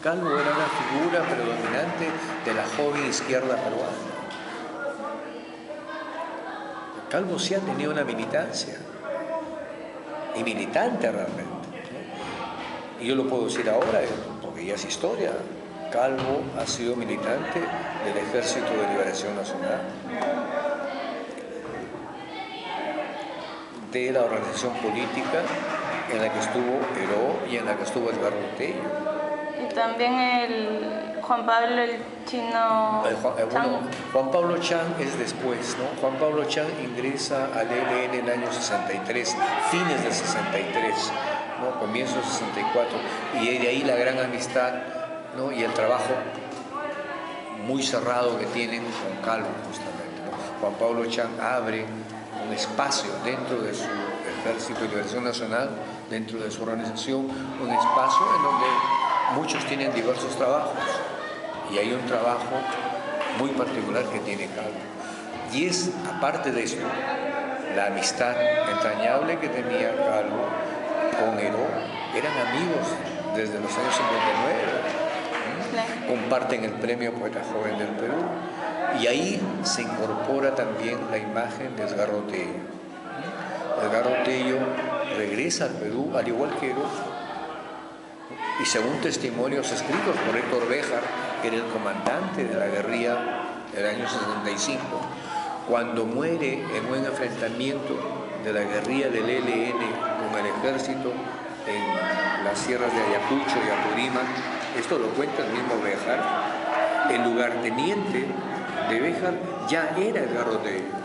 Calvo era una figura predominante de la joven izquierda peruana. Calvo sí ha tenido una militancia, y militante realmente, ¿no? Y yo lo puedo decir ahora, porque ya es historia. Calvo ha sido militante del Ejército de Liberación Nacional, de la organización política en la que estuvo Heró y en la que estuvo Edgardo Tello. Y también el Juan Pablo el Chino bueno, Juan Pablo Chang es después, ¿no? Juan Pablo Chang ingresa al ELN en el año 63, fines del 63, ¿no? Comienzo del 64, y de ahí la gran amistad, ¿no? Y el trabajo muy cerrado que tienen con Calvo, justamente, ¿no? Juan Pablo Chang abre un espacio dentro de su Ejército de Liberación Nacional, dentro de su organización, un espacio en donde muchos tienen diversos trabajos, y hay un trabajo muy particular que tiene Calvo. Y es, aparte de esto, la amistad entrañable que tenía Calvo con Heró. Eran amigos desde los años 59, ¿sí? Comparten el Premio Poeta Joven del Perú, y ahí se incorpora también la imagen de Edgardo Tello. Edgardo Tello regresa al Perú, al igual que Heró, y según testimonios escritos por Héctor Béjar, que era el comandante de la guerrilla del año 65, cuando muere en un enfrentamiento de la guerrilla del ELN con el ejército en las sierras de Ayacucho y Apurímac, esto lo cuenta el mismo Béjar, el lugarteniente de Béjar ya era Edgardo Tello.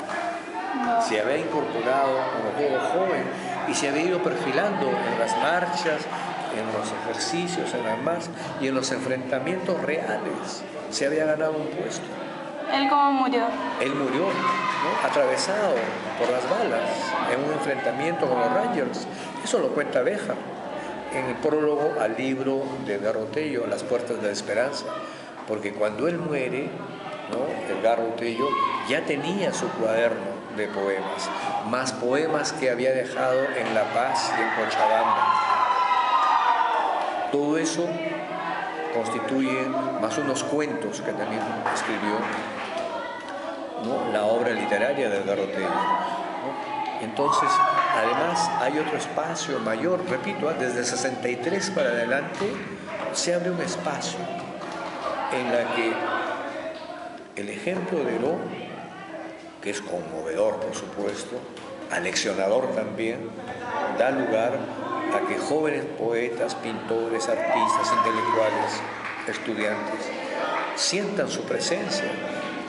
Se había incorporado como joven y se había ido perfilando en las marchas, en los ejercicios, en las marchas y en los enfrentamientos reales. Se había ganado un puesto. ¿Él cómo murió? Él murió, ¿no? Atravesado por las balas en un enfrentamiento con los Rangers. Eso lo cuenta Béjar en el prólogo al libro de Edgardo Tello, Las Puertas de la Esperanza, porque cuando él muere, ¿no? Edgardo Tello ya tenía su cuaderno de poemas, más poemas que había dejado en La Paz y en Cochabamba. Todo eso constituye, más unos cuentos que también escribió, ¿no? La obra literaria de Edgardo Tello, ¿no? Entonces, además, hay otro espacio mayor, repito, desde el 63 para adelante se abre un espacio en la que el ejemplo de Heró, que es conmovedor, por supuesto, aleccionador también, da lugar a que jóvenes poetas, pintores, artistas, intelectuales, estudiantes, sientan su presencia,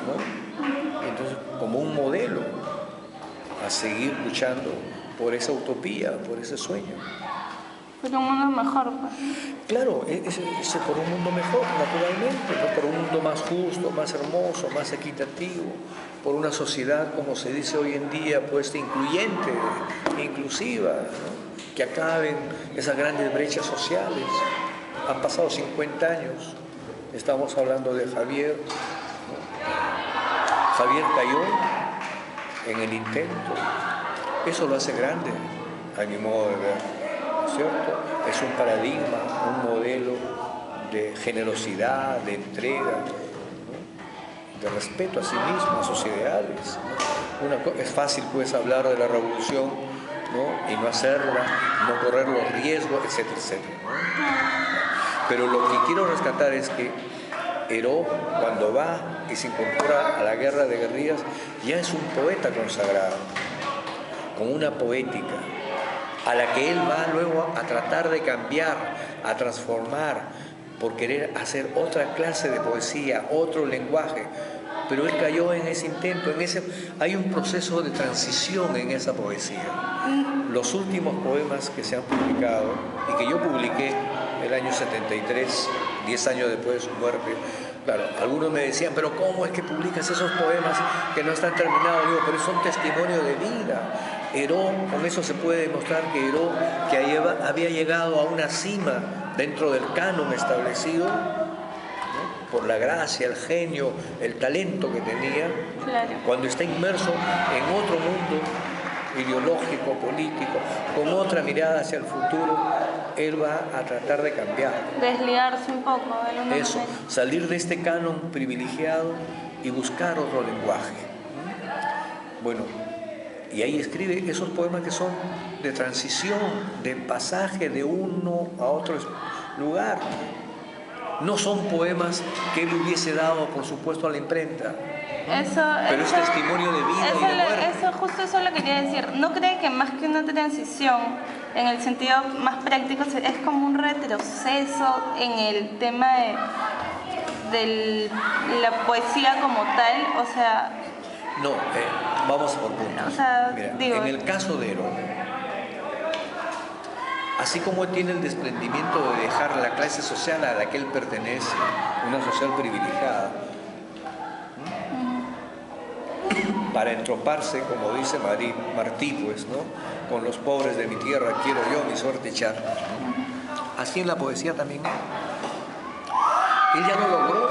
¿no? Entonces, como un modelo a seguir luchando por esa utopía, por ese sueño. Por un mundo mejor, pues. Claro, ese por un mundo mejor, naturalmente, ¿no? Por un mundo más justo, más hermoso, más equitativo, por una sociedad, como se dice hoy en día, pues incluyente, inclusiva, ¿no? Que acaben esas grandes brechas sociales. Han pasado 50 años, estamos hablando de Javier, ¿no? Javier cayó en el intento, eso lo hace grande, a mi modo de ver. ¿Cierto? Es un paradigma, un modelo de generosidad, de entrega, ¿no? De respeto a sí mismo, a sus ideales, ¿no? Es fácil pues hablar de la revolución, ¿no? Y no hacerla, no correr los riesgos, etcétera, etcétera, ¿no? Pero lo que quiero rescatar es que Heró, cuando va y se incorpora a la guerra de guerrillas, ya es un poeta consagrado, con una poética a la que él va luego a tratar de cambiar, a transformar, por querer hacer otra clase de poesía, otro lenguaje. Pero él cayó en ese intento, hay un proceso de transición en esa poesía. Los últimos poemas que se han publicado, y que yo publiqué el año 73, 10 años después de su muerte, claro, algunos me decían, pero ¿cómo es que publicas esos poemas que no están terminados? Digo, pero es un testimonio de vida. Heró, con eso se puede demostrar que Heró, que había llegado a una cima dentro del canon establecido, ¿no? Por la gracia, el genio, el talento que tenía, claro. Cuando está inmerso en otro mundo ideológico, político, con otra mirada hacia el futuro, él va a tratar de cambiar. Desligarse un poco del uno Eso, del otro. salir de este canon privilegiado y buscar otro lenguaje. Bueno, y ahí escribe esos poemas que son de transición, de pasaje de uno a otro lugar. No son poemas que él hubiese dado, por supuesto, a la imprenta. Pero es testimonio de vida y de muerte. Justo eso lo quería decir. ¿No cree que más que una transición, en el sentido más práctico, es como un retroceso en el tema de la poesía como tal? O sea... No, vamos por puntos. O sea, mira, digo, en el caso de Heró, así como él tiene el desprendimiento de dejar la clase social a la que él pertenece, una social privilegiada, para entroparse, como dice Martí, pues, ¿no? Con los pobres de mi tierra quiero yo mi suerte echar. Así en la poesía también. Él ya lo logró.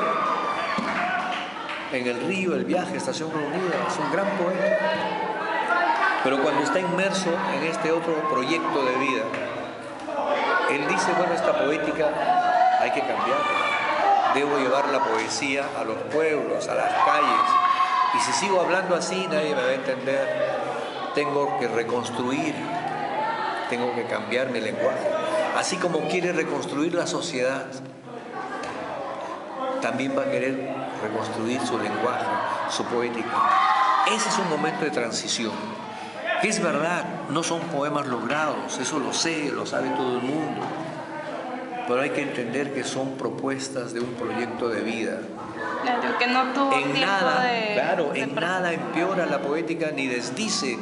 En el río, el viaje, Estación Reunida, es un gran poeta. Pero cuando está inmerso en este otro proyecto de vida, él dice, bueno, esta poética hay que cambiarla. Debo llevar la poesía a los pueblos, a las calles. Y si sigo hablando así, nadie me va a entender. Tengo que reconstruir, tengo que cambiar mi lenguaje. Así como quiere reconstruir la sociedad, también va a querer reconstruir su lenguaje, su poética. Ese es un momento de transición. Es verdad, no son poemas logrados, eso lo sé, lo sabe todo el mundo. Pero hay que entender que son propuestas de un proyecto de vida. Claro, que no tuvo en nada empeora la poética, ni desdice,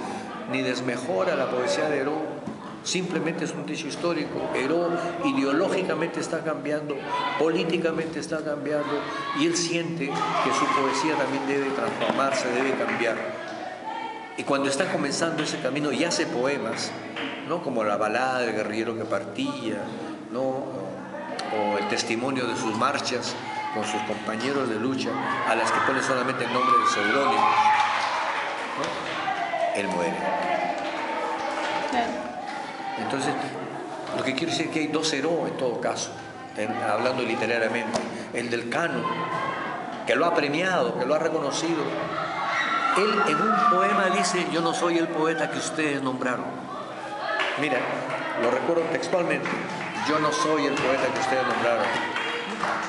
ni desmejora la poesía de Heró. Simplemente es un dicho histórico. Heró ideológicamente está cambiando, políticamente está cambiando, y él siente que su poesía también debe transformarse, debe cambiar. Y cuando está comenzando ese camino y hace poemas, ¿no? Como la balada del guerrillero que partía, ¿no? O el testimonio de sus marchas con sus compañeros de lucha, a las que pone solamente el nombre de seudónimo, ¿no? Él muere. Entonces, lo que quiero decir es que hay dos Heró en todo caso, hablando literariamente. El del canon, que lo ha premiado, que lo ha reconocido. Él en un poema dice, yo no soy el poeta que ustedes nombraron. Mira, lo recuerdo textualmente, yo no soy el poeta que ustedes nombraron.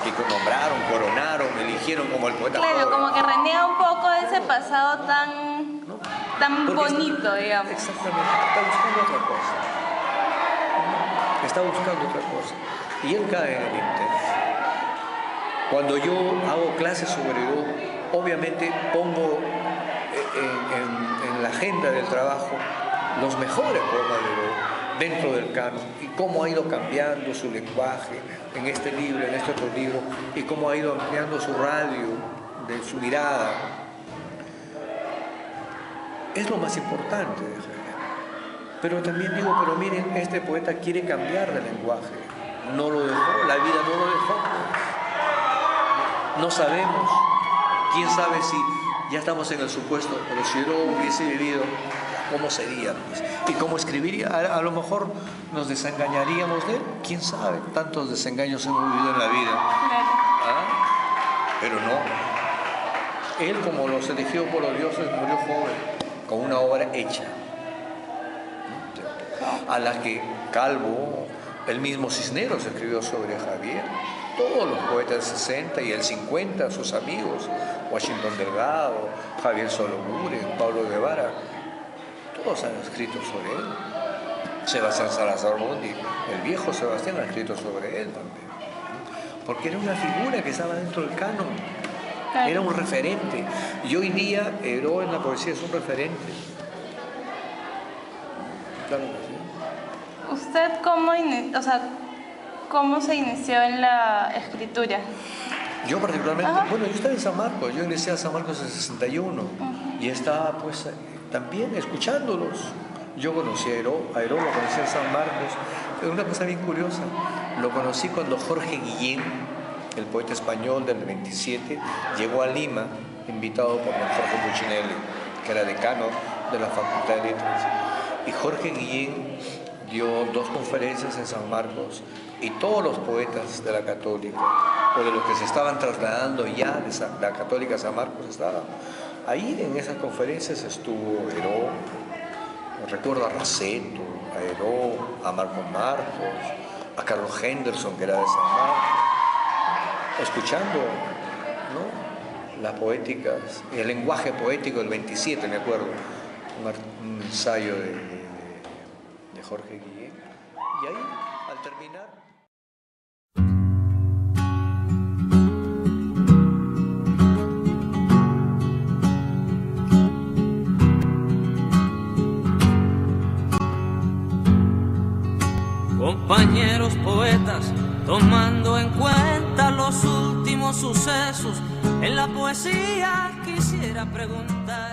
Y nombraron, coronaron, eligieron como el poeta. Claro, joven. como que reniega un poco de ese pasado tan bonito, digamos. Exactamente, está buscando otra cosa. Está buscando otra cosa. Y él cae en el intento. Cuando yo hago clases sobre Heró, obviamente pongo en la agenda del trabajo los mejores poemas de Heró dentro del canon, y cómo ha ido cambiando su lenguaje en este libro, en este otro libro, y cómo ha ido ampliando su radio, de su mirada. Es lo más importante. Pero también digo, pero miren, este poeta quiere cambiar de lenguaje. No lo dejó, la vida no lo dejó. No sabemos. ¿Quién sabe si ya estamos en el supuesto, pero si Heró hubiese vivido, cómo sería? Pues? ¿Y cómo escribiría? A lo mejor nos desengañaríamos de él. ¿Quién sabe? Tantos desengaños hemos vivido en la vida. ¿Ah? Pero no. Él, como los elegidos por los dioses, murió joven, con una obra hecha. A la que Calvo, el mismo Cisneros escribió sobre Javier. Todos los poetas del 60 y el 50, sus amigos, Washington Delgado, Javier Solórzano, Pablo Guevara, todos han escrito sobre él. Sebastián Salazar Mundi, el viejo Sebastián, ha escrito sobre él también. Porque era una figura que estaba dentro del canon, era un referente. Y hoy día Heró en la poesía es un referente. Claro que sí. ¿Usted cómo se inició en la escritura? Yo particularmente, bueno, yo estaba en San Marcos, yo ingresé a San Marcos en el 61 y estaba pues también escuchándolos. Yo conocí a Heró lo conocí en San Marcos. Pero una cosa bien curiosa, lo conocí cuando Jorge Guillén, el poeta español del 27, llegó a Lima, invitado por don Jorge Puccinelli, que era decano de la Facultad de Letras. Y Jorge Guillén dio 2 conferencias en San Marcos y todos los poetas de la Católica, o de los que se estaban trasladando ya de la Católica a San Marcos, estaban ahí. En esas conferencias estuvo Heró, recuerdo a Raceto, a Heró, a Marcos Marcos, a Carlos Henderson, que era de San Marcos, escuchando, ¿no?, las poéticas, el lenguaje poético del 27, me acuerdo, un ensayo de Jorge Guillén. Y ahí, al terminar... Compañeros poetas, tomando en cuenta los últimos sucesos, en la poesía quisiera preguntar.